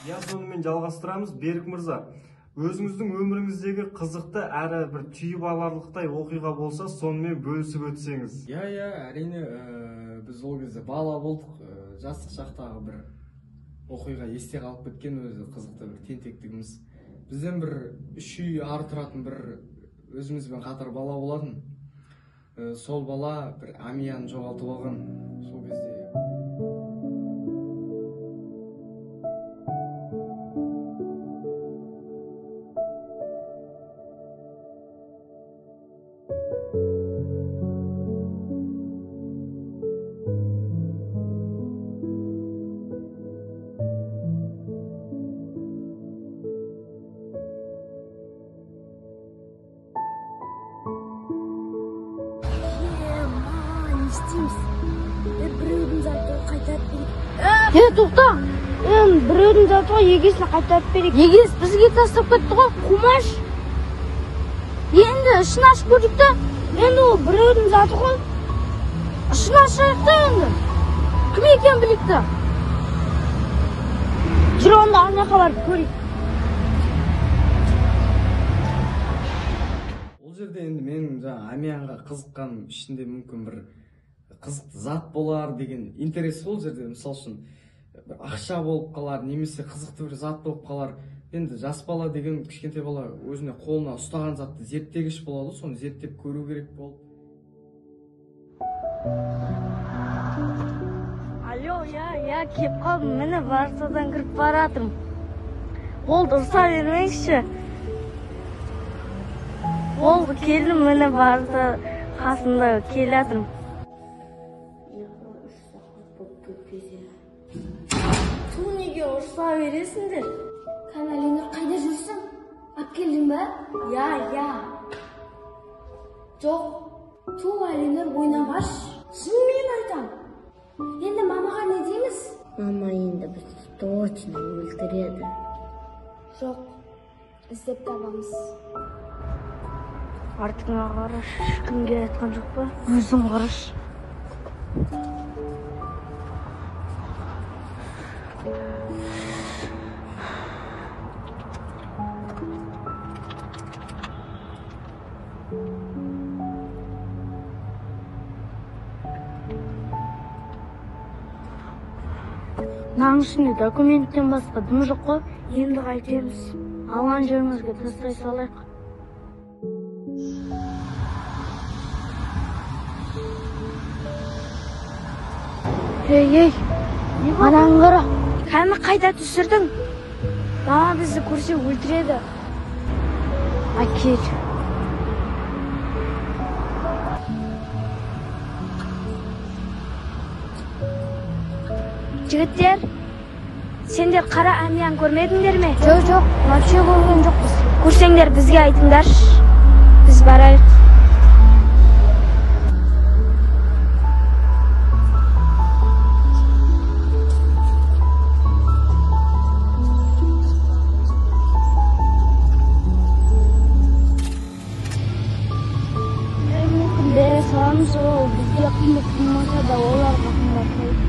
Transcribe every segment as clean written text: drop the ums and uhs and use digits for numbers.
Я сонымен жалғастырамыз. Берік мырза, өзіңіздің өміріңіздегі қызықты әрі бір түйіп аларлықтай оқиға болса, сонымен бөлісіп өтсеңіз. Әрине, біз ол кезде бала болдық, жастық шақтағы бір оқиға есте қалып кеткен, өзі қызықты бір тентектігіміз. Бізден бір 3 үй ары тұратын бір өзімізбен қатар бала болатын. Сол бала бір Амияны жоғалтып алған. Сол кезде біреудің затығы қайтарып берейік. Тоқта, біреудің затығы егесіне қайтарып берейік. Егес бізге тастап кетті ғой, қумаш. Енді ішін ашып көрдік та, енді ол біреудің заты ғой. Ішін ашайық та енді. Кім екен білейік та. Жүр онда ана жаққа барып көрейік. Ол жерде енді менің Амиянға қызыққаным ішінде мүмкін бір қызықты зат болар деген интерес ол жерде. Мысал үшін бір ақша болып қалар, немесе қызықты бір зат болып қалар. Енді жас бала деген кішкентай бала өзіне қолына ұстаған затты зерттегіш болады, соны зерттеп көру керек болды. Алло, кеп қалдым, мені барсадан кіріп баратырмын. Болды, ұрса бермейікші. Болды, келдім, мені барса қасында келатырмын. Ту неге ұрса бересіңдер? Кәмәленер қайда жүрсің? Ап келдің бә? Я. Жоқ, ту Әленер ойнамаш. Шынымен айтам. Енді мамаға не дейміз? Мама енді бізді точно өлтіреді. Жоқ, іздеп табамыз. Артыңа қараш, ешкімге айтқан жоқ па? Өзің қараш. Мынаның ішінде документтен басқа дым жоқ қой. Енді қайтеміз. Алған жерімізге тастай салайық. Ей, анаң қара. Кәні қайда түсірдің? Мама бізді көрсе өлтіреді. Әкел. Жігіттер, сендер қара Амиян көрмедіңдер ме? Жоқ, вообще көрген жоқпыз. Көрсеңдер бізге айтыңдар. Біз барайық. Бере саламыз ол, бізге қымбат қылмаса да оларға қымбат қылып.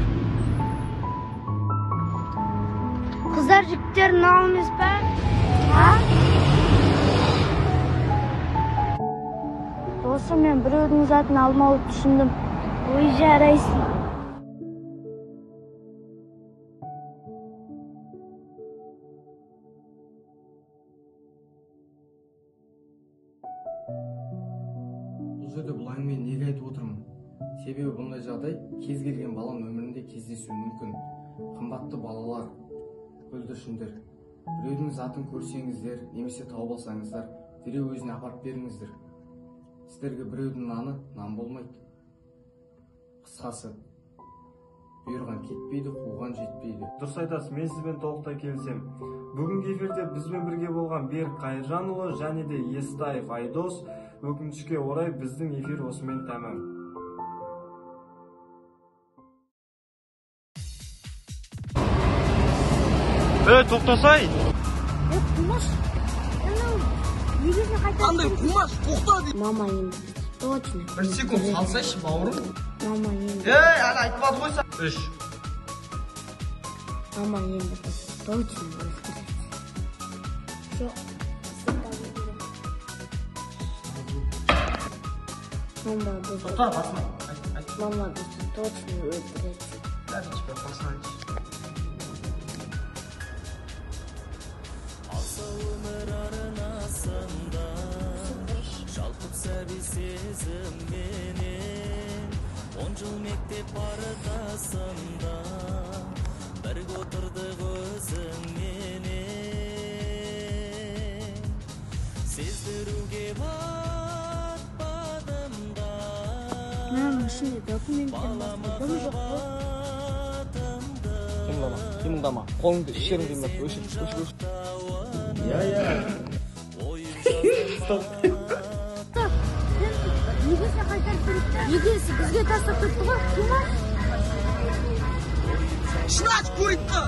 Қыздар жігіттерін алмыз ба? Осы мен біреудің затын алмауды түсіндім. Ой, жарайсың. Бұл жерде бұл әңгімені неге айтып отырмын? Себебі бұндай жағдай кез келген баланың өмірінде кездесуі мүмкін. Қымбатты балалар, бүлдіршіндер, біреудің затын көрсеңіздер, немесе тауып алсаңыздар, дереу өзіне апарып беріңіздер. Сіздерге біреудің наны нан болмайды. Қысқасы, бұйырған кетпейді, қуған жетпейді. Дұрыс айтасыз, мен сізбен толықтай келісем. Бүгінгі эфирде бізбен бірге болған Берік Қайыржанұлы және де Естаев Айдос. Өкінішке орай біздің эфир осымен тәмам. Тоқтасай! Қумаш, егесіне қайтады. Қандай қумаш, тоқта дейді. Мама енді, точно. Бір секунд салсайшы, бауырым. Мама енді. Ей, әлі айтпады ғой сен. 3. Мама енді точно өлтіреді. Жоқ. Мама бізді. Тоқта, басына. Айт. Мама бізді точно өлтіреді. Бәрін ішпе, басына айт. Жалпып сәби сезім менен 10 жыл мектеп арқасында бірге отырдық өзіңменен сездіруге батпадым да Мама ішінде документтен басқа дым жоқ қой. Қимылдама, қолыңды ішерің деймін, өшір. Егесі қайтарып береді. Егесі бізге тастап кетті ғой. Қимаш. Шын ач көрейді.